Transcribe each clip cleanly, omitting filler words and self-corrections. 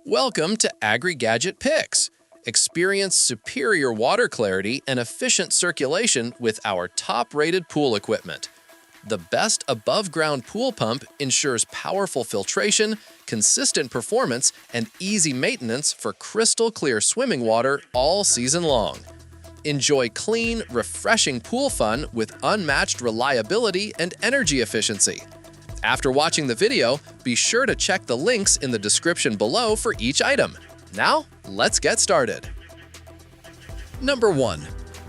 Welcome to Agri-Gadget Picks. Experience superior water clarity and efficient circulation with our top-rated pool equipment. The best above-ground pool pump ensures powerful filtration, consistent performance, and easy maintenance for crystal-clear swimming water all season long. Enjoy clean, refreshing pool fun with unmatched reliability and energy efficiency. After watching the video, be sure to check the links in the description below for each item. Now, let's get started. Number 1.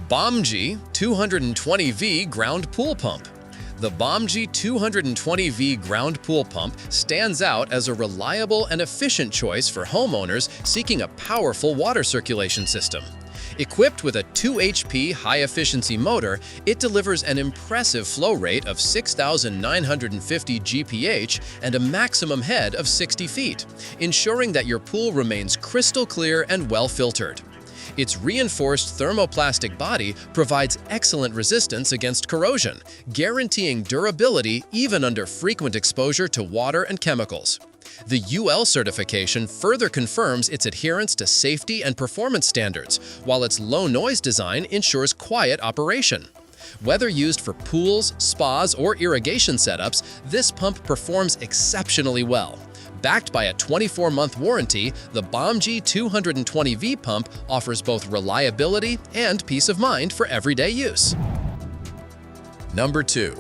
BOMGIE 220V Ground Pool Pump. The BOMGIE 220V Ground Pool Pump stands out as a reliable and efficient choice for homeowners seeking a powerful water circulation system. Equipped with a 2 HP high-efficiency motor, it delivers an impressive flow rate of 6,950 GPH and a maximum head of 60 feet, ensuring that your pool remains crystal clear and well-filtered. Its reinforced thermoplastic body provides excellent resistance against corrosion, guaranteeing durability even under frequent exposure to water and chemicals. The UL certification further confirms its adherence to safety and performance standards, while its low-noise design ensures quiet operation. Whether used for pools, spas, or irrigation setups, this pump performs exceptionally well. Backed by a 24-month warranty, the BOMGIE 220V pump offers both reliability and peace of mind for everyday use. Number 2.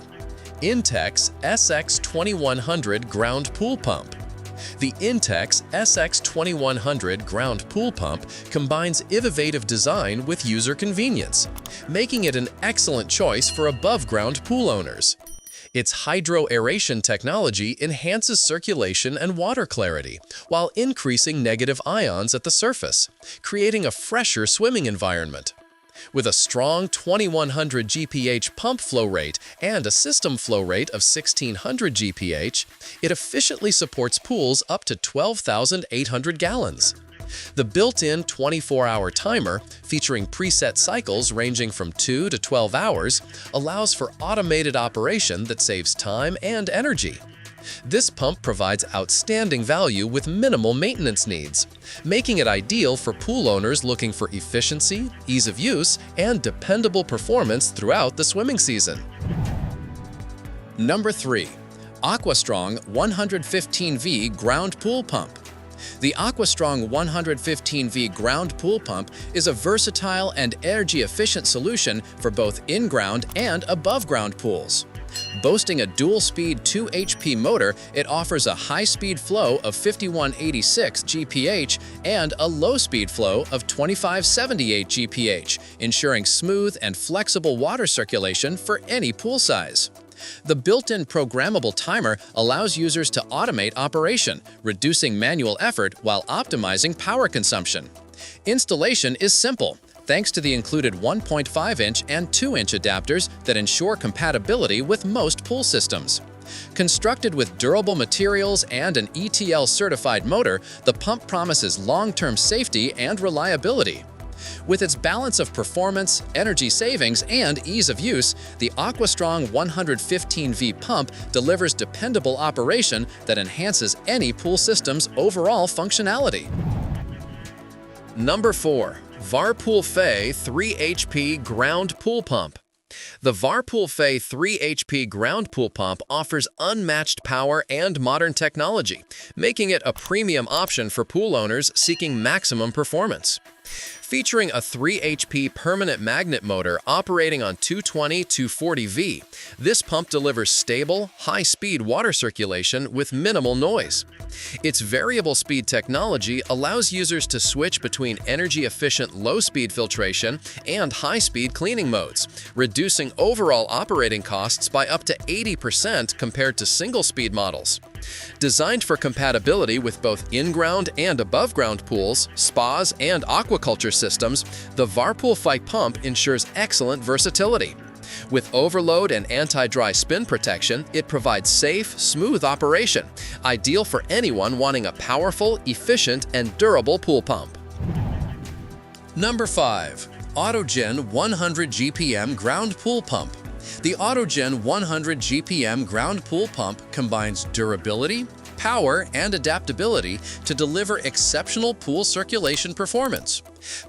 INTEX SX2100 Ground Pool Pump. The INTEX SX2100 Ground Pool Pump combines innovative design with user convenience, making it an excellent choice for above-ground pool owners. Its hydro-aeration technology enhances circulation and water clarity, while increasing negative ions at the surface, creating a fresher swimming environment. With a strong 2100 GPH pump flow rate and a system flow rate of 1600 GPH, it efficiently supports pools up to 12,800 gallons. The built-in 24-hour timer, featuring preset cycles ranging from 2 to 12 hours, allows for automated operation that saves time and energy. This pump provides outstanding value with minimal maintenance needs, making it ideal for pool owners looking for efficiency, ease of use, and dependable performance throughout the swimming season. Number 3. Aquastrong 115V Ground Pool Pump. The Aquastrong 115V Ground Pool Pump is a versatile and energy-efficient solution for both in-ground and above-ground pools. Boasting a dual-speed 2 HP motor, it offers a high-speed flow of 5186 GPH and a low-speed flow of 2578 GPH, ensuring smooth and flexible water circulation for any pool size. The built-in programmable timer allows users to automate operation, reducing manual effort while optimizing power consumption. Installation is simple, thanks to the included 1.5-inch and 2-inch adapters that ensure compatibility with most pool systems. Constructed with durable materials and an ETL-certified motor, the pump promises long-term safety and reliability. With its balance of performance, energy savings, and ease of use, the Aquastrong 115V pump delivers dependable operation that enhances any pool system's overall functionality. Number 4. Varpoolfaye 3 HP Ground Pool Pump. The Varpoolfaye 3 HP Ground Pool Pump offers unmatched power and modern technology, making it a premium option for pool owners seeking maximum performance. Featuring a 3 HP permanent magnet motor operating on 220/240V, this pump delivers stable, high-speed water circulation with minimal noise. Its variable speed technology allows users to switch between energy-efficient low-speed filtration and high-speed cleaning modes, reducing overall operating costs by up to 80% compared to single-speed models. Designed for compatibility with both in-ground and above-ground pools, spas, and aquaculture systems, the Varpoolfaye pump ensures excellent versatility. With overload and anti-dry spin protection, it provides safe, smooth operation, ideal for anyone wanting a powerful, efficient, and durable pool pump. Number 5. AUTOGEN 100 GPM Ground Pool Pump. The AUTOGEN 100 GPM Ground Pool Pump combines durability, power, and adaptability to deliver exceptional pool circulation performance.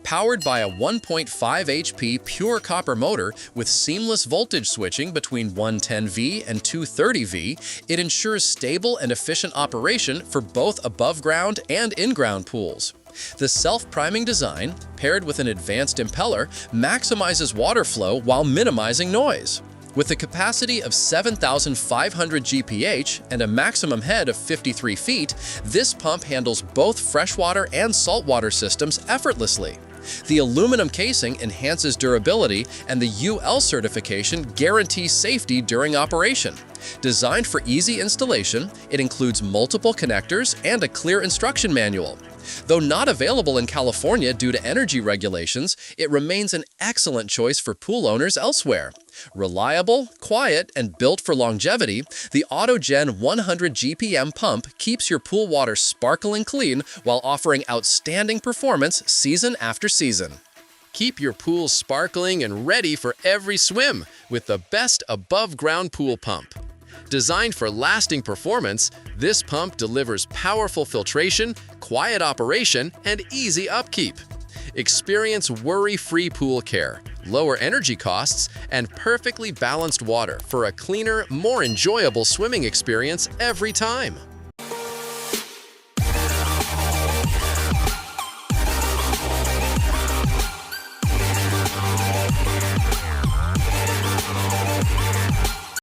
Powered by a 1.5 HP pure copper motor with seamless voltage switching between 110V and 230V, it ensures stable and efficient operation for both above-ground and in-ground pools. The self-priming design, paired with an advanced impeller, maximizes water flow while minimizing noise. With a capacity of 7,500 GPH and a maximum head of 53 feet, this pump handles both freshwater and saltwater systems effortlessly. The aluminum casing enhances durability, and the UL certification guarantees safety during operation. Designed for easy installation, it includes multiple connectors and a clear instruction manual. Though not available in California due to energy regulations, it remains an excellent choice for pool owners elsewhere. Reliable, quiet, and built for longevity, the AUTOGEN 100 GPM pump keeps your pool water sparkling clean while offering outstanding performance season after season. Keep your pool sparkling and ready for every swim with the best above-ground pool pump. Designed for lasting performance, this pump delivers powerful filtration, quiet operation, and easy upkeep. Experience worry-free pool care, lower energy costs, and perfectly balanced water for a cleaner, more enjoyable swimming experience every time.